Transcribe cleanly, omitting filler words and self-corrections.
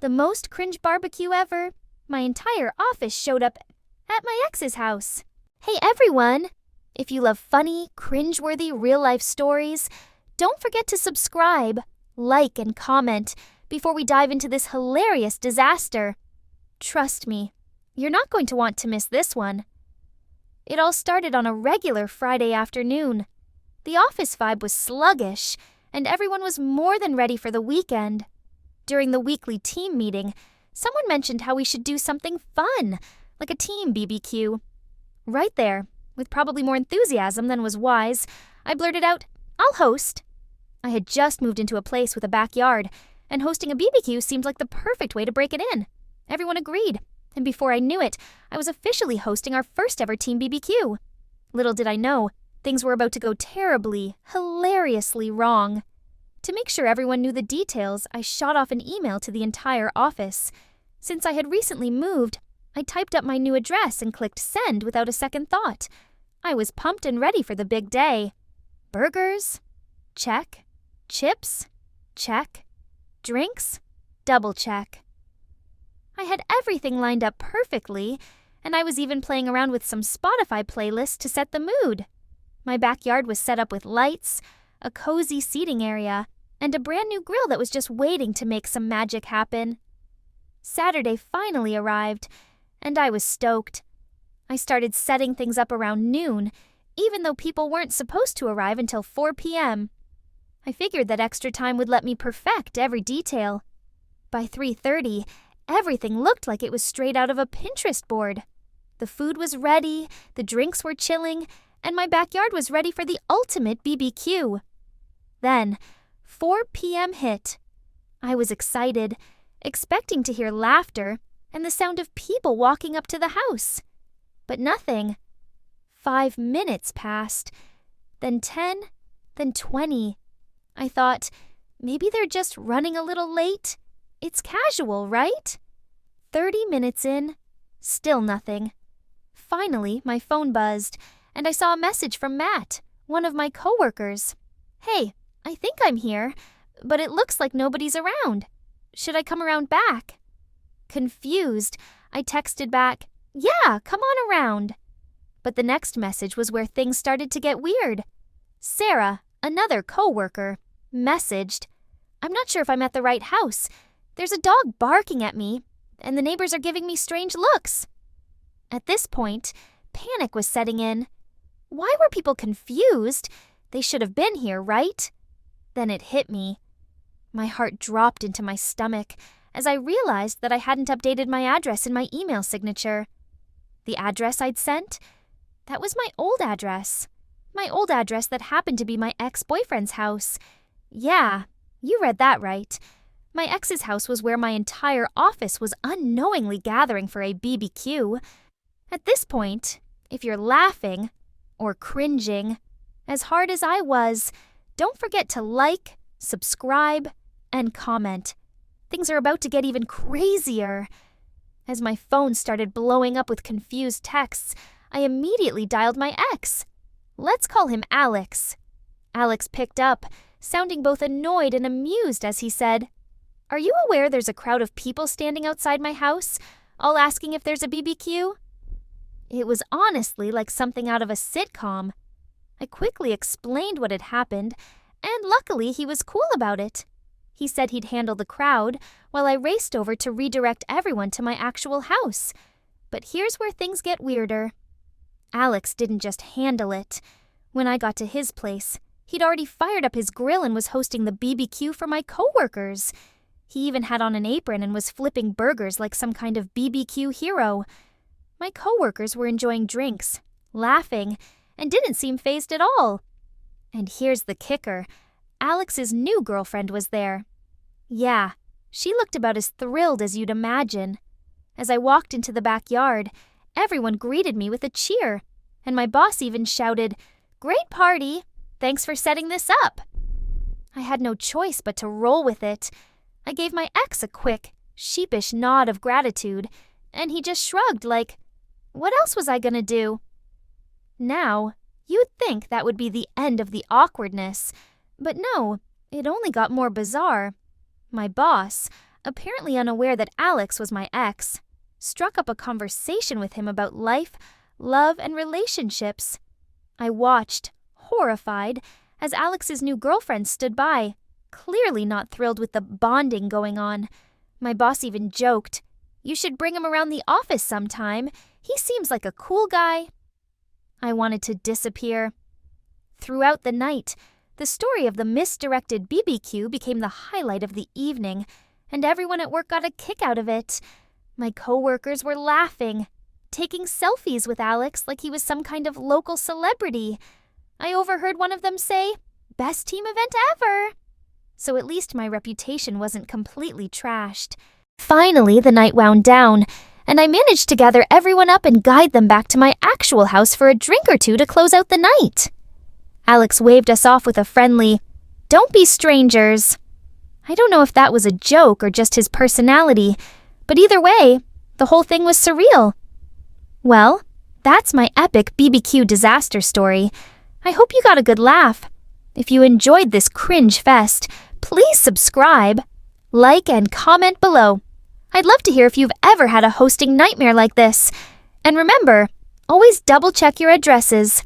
The most cringe barbecue ever. My entire office showed up at my ex's house. Hey everyone! If you love funny, cringe-worthy real-life stories, don't forget to subscribe, like, and comment before we dive into this hilarious disaster. Trust me, you're not going to want to miss this one. It all started on a regular Friday afternoon. The office vibe was sluggish, and everyone was more than ready for the weekend. During the weekly team meeting, someone mentioned how we should do something fun, like a team BBQ. Right there, with probably more enthusiasm than was wise, I blurted out, "I'll host." I had just moved into a place with a backyard, and hosting a BBQ seemed like the perfect way to break it in. Everyone agreed, and before I knew it, I was officially hosting our first ever team BBQ. Little did I know, things were about to go terribly, hilariously wrong. To make sure everyone knew the details, I shot off an email to the entire office. Since I had recently moved, I typed up my new address and clicked send without a second thought. I was pumped and ready for the big day. Burgers? Check. Chips? Check. Drinks? Double check. I had everything lined up perfectly, and I was even playing around with some Spotify playlists to set the mood. My backyard was set up with lights, a cozy seating area, and a brand new grill that was just waiting to make some magic happen. Saturday finally arrived, and I was stoked. I started setting things up around noon, even though people weren't supposed to arrive until 4 p.m. I figured that extra time would let me perfect every detail. By 3:30, everything looked like it was straight out of a Pinterest board. The food was ready, the drinks were chilling, and my backyard was ready for the ultimate BBQ. Then, 4 p.m. hit. I was excited, expecting to hear laughter and the sound of people walking up to the house. But nothing. 5 minutes passed, then 10, then 20. I thought, maybe they're just running a little late. It's casual, right? 30 minutes in, still nothing. Finally, my phone buzzed, and I saw a message from Matt, one of my coworkers. "Hey, I think I'm here, but it looks like nobody's around. Should I come around back?" Confused, I texted back, "Yeah, come on around." But the next message was where things started to get weird. Sarah, another coworker, messaged, "I'm not sure if I'm at the right house. There's a dog barking at me, and the neighbors are giving me strange looks." At this point, panic was setting in. Why were people confused? They should have been here, right? Then it hit me. My heart dropped into my stomach as I realized that I hadn't updated my address in my email signature. The address I'd sent? That was my old address. My old address that happened to be my ex-boyfriend's house. Yeah, you read that right. My ex's house was where my entire office was unknowingly gathering for a BBQ. At this point, if you're laughing or cringing, as hard as I was, don't forget to like, subscribe, and comment. Things are about to get even crazier. As my phone started blowing up with confused texts, I immediately dialed my ex. Let's call him Alex. Alex picked up, sounding both annoyed and amused as he said, "Are you aware there's a crowd of people standing outside my house, all asking if there's a BBQ?" It was honestly like something out of a sitcom. I quickly explained what had happened, and luckily he was cool about it. He said he'd handle the crowd while I raced over to redirect everyone to my actual house. But here's where things get weirder. Alex didn't just handle it. When I got to his place, he'd already fired up his grill and was hosting the BBQ for my coworkers. He even had on an apron and was flipping burgers like some kind of BBQ hero. My coworkers were enjoying drinks, laughing, and didn't seem fazed at all. And here's the kicker. Alex's new girlfriend was there. Yeah, she looked about as thrilled as you'd imagine. As I walked into the backyard, everyone greeted me with a cheer, and my boss even shouted, "Great party! Thanks for setting this up." I had no choice but to roll with it. I gave my ex a quick, sheepish nod of gratitude, and he just shrugged like, what else was I gonna do? Now, you'd think that would be the end of the awkwardness, but no, it only got more bizarre. My boss, apparently unaware that Alex was my ex, struck up a conversation with him about life, love, and relationships. I watched, horrified, as Alex's new girlfriend stood by, clearly not thrilled with the bonding going on. My boss even joked, "You should bring him around the office sometime. He seems like a cool guy." I wanted to disappear. Throughout the night, the story of the misdirected BBQ became the highlight of the evening, and everyone at work got a kick out of it. My coworkers were laughing, taking selfies with Alex like he was some kind of local celebrity. I overheard one of them say, "Best team event ever." So at least my reputation wasn't completely trashed. Finally, the night wound down, and I managed to gather everyone up and guide them back to my actual house for a drink or two to close out the night. Alex waved us off with a friendly, "Don't be strangers." I don't know if that was a joke or just his personality, but either way, the whole thing was surreal. Well, that's my epic BBQ disaster story. I hope you got a good laugh. If you enjoyed this cringe fest, please subscribe, like, and comment below. I'd love to hear if you've ever had a hosting nightmare like this. And remember, always double check your addresses.